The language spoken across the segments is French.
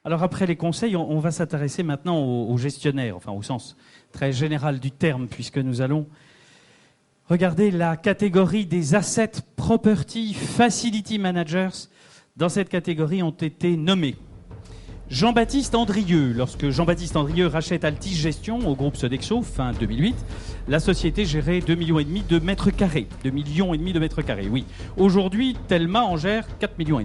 Alors après les conseils, on va s'intéresser maintenant aux gestionnaires, enfin au sens très général du terme, puisque nous allons regarder la catégorie des Asset Property Facility Managers. Dans cette catégorie ont été nommés Jean-Baptiste Andrieux. Lorsque Jean-Baptiste Andrieux rachète Altis Gestion au groupe Sodexo, fin 2008, la société gérait 2,5 millions de mètres carrés. 2,5 millions de mètres carrés, oui. Aujourd'hui, Telma en gère 4,5 millions.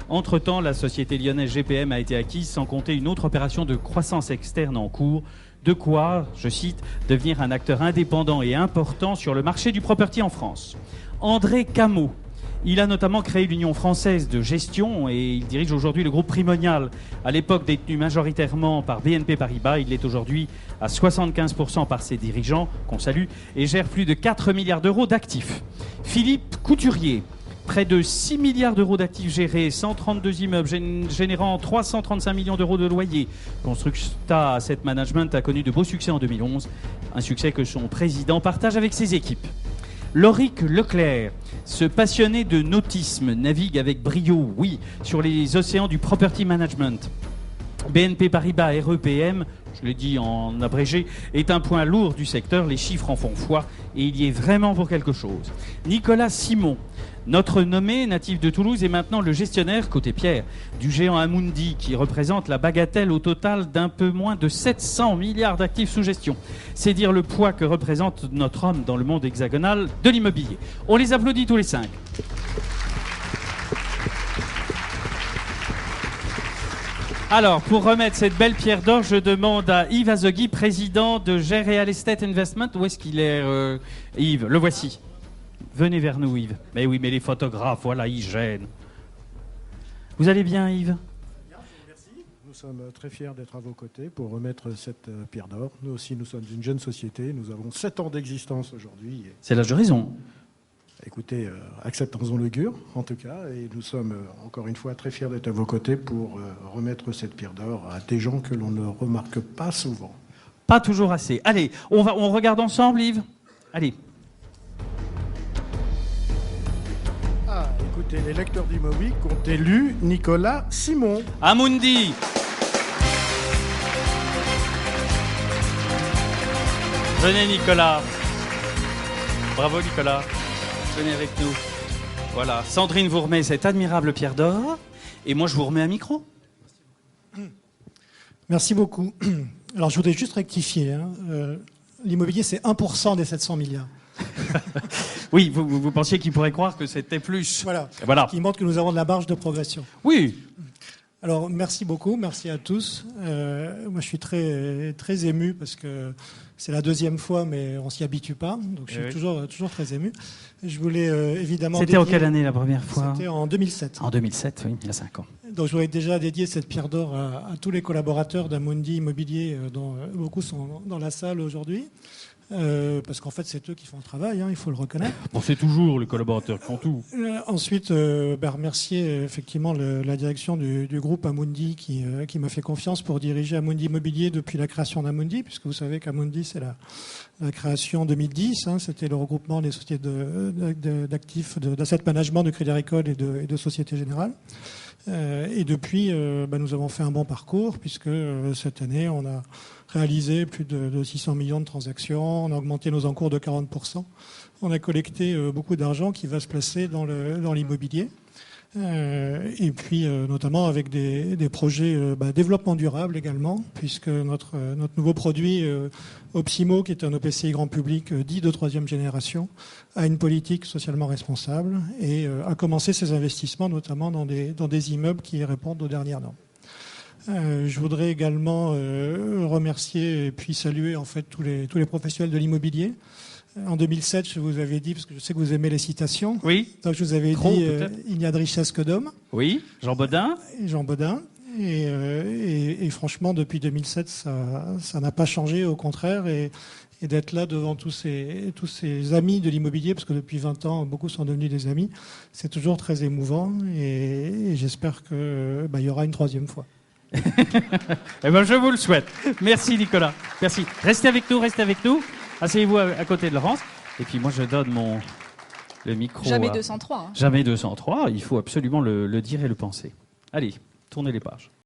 Entre-temps, la société lyonnaise GPM a été acquise sans compter une autre opération de croissance externe en cours. De quoi, je cite, devenir un acteur indépendant et important sur le marché du property en France. André Camot. Il a notamment créé l'Union française de gestion et il dirige aujourd'hui le groupe Primonial. À l'époque détenu majoritairement par BNP Paribas, il l'est aujourd'hui à 75% par ses dirigeants, qu'on salue, et gère plus de 4 milliards d'euros d'actifs. Philippe Couturier, près de 6 milliards d'euros d'actifs gérés, 132 immeubles générant 335 millions d'euros de loyers. Constructa Asset Management a connu de beaux succès en 2011, un succès que son président partage avec ses équipes. Lauric Leclerc, ce passionné de nautisme, navigue avec brio, oui, sur les océans du property management. BNP Paribas REPM, je l'ai dit en abrégé, est un point lourd du secteur, les chiffres en font foi et il y est vraiment pour quelque chose. Nicolas Simon, notre nommé natif de Toulouse, est maintenant le gestionnaire, côté Pierre, du géant Amundi qui représente la bagatelle au total d'un peu moins de 700 milliards d'actifs sous gestion. C'est dire le poids que représente notre homme dans le monde hexagonal de l'immobilier. On les applaudit tous les 5. Alors, pour remettre cette belle pierre d'or, je demande à Yves Azogui, président de GER Real Estate Investment. Où est-ce qu'il est, Yves? Le voici. Venez vers nous, Yves. Mais oui, mais les photographes, voilà, ils gênent. Vous allez bien, Yves? Bien, je vous remercie. Nous sommes très fiers d'être à vos côtés pour remettre cette pierre d'or. Nous aussi, nous sommes une jeune société. Nous avons 7 ans d'existence aujourd'hui. C'est l'âge de raison. Écoutez, acceptons le gur, en tout cas, et nous sommes encore une fois très fiers d'être à vos côtés pour remettre cette pierre d'or à des gens que l'on ne remarque pas souvent. Pas toujours assez. Allez, on regarde ensemble, Yves? Allez. Ah, écoutez, les lecteurs d'Imowi ont élu Nicolas Simon. Amundi. Venez, Nicolas. Bravo, Nicolas. Venez avec nous. Voilà, Sandrine vous remet cette admirable pierre d'or, et moi je vous remets un micro. Merci beaucoup. Alors je voudrais juste rectifier. L'immobilier, c'est 1% des 700 milliards. Oui, vous pensiez qu'il pourrait croire que c'était plus. Voilà. Qui montre que nous avons de la marge de progression. Oui. Alors merci beaucoup, merci à tous. Moi je suis très, très ému parce que c'est la deuxième fois, mais on s'y habitue pas. Donc je suis toujours très ému. Je voulais évidemment. C'était en quelle année la première fois? C'était en 2007. En 2007, oui, il y a 5 ans. Donc je voudrais déjà dédier cette pierre d'or à tous les collaborateurs d'Amundi Immobilier, dont beaucoup sont dans la salle aujourd'hui. Parce qu'en fait, c'est eux qui font le travail, il faut le reconnaître. Bon, c'est toujours les collaborateurs qui font tout. Ensuite, remercier effectivement la direction du groupe Amundi qui m'a fait confiance pour diriger Amundi Immobilier depuis la création d'Amundi, puisque vous savez qu'Amundi, c'est la création en 2010. C'était le regroupement des sociétés d'actifs, d'asset management, de Crédit Agricole et de Société Générale. Et depuis, nous avons fait un bon parcours, puisque cette année, on a réalisé plus de 600 millions de transactions, on a augmenté nos encours de 40%, on a collecté beaucoup d'argent qui va se placer dans l'immobilier, et puis notamment avec des projets développement durable également, puisque notre nouveau produit Opsimo, qui est un OPCI grand public dit de 3e génération, a une politique socialement responsable et a commencé ses investissements notamment dans des immeubles qui répondent aux dernières normes. Je voudrais également remercier et puis saluer en fait tous les professionnels de l'immobilier. En 2007, je vous avais dit, parce que je sais que vous aimez les citations. Oui. Donc je vous avais dit, il n'y a de richesse que d'hommes. Oui. Jean Bodin. Jean Bodin. Et franchement, depuis 2007, ça n'a pas changé, au contraire. Et d'être là devant tous ces amis de l'immobilier, parce que depuis 20 ans, beaucoup sont devenus des amis, c'est toujours très émouvant. Et j'espère qu'il y aura une 3e fois. Eh ben, je vous le souhaite. Merci Nicolas. Merci. Restez avec nous. Asseyez-vous à côté de Laurence. Et puis moi je donne le micro. Jamais 203. Jamais 203. Il faut absolument le dire et le penser. Allez, tournez les pages.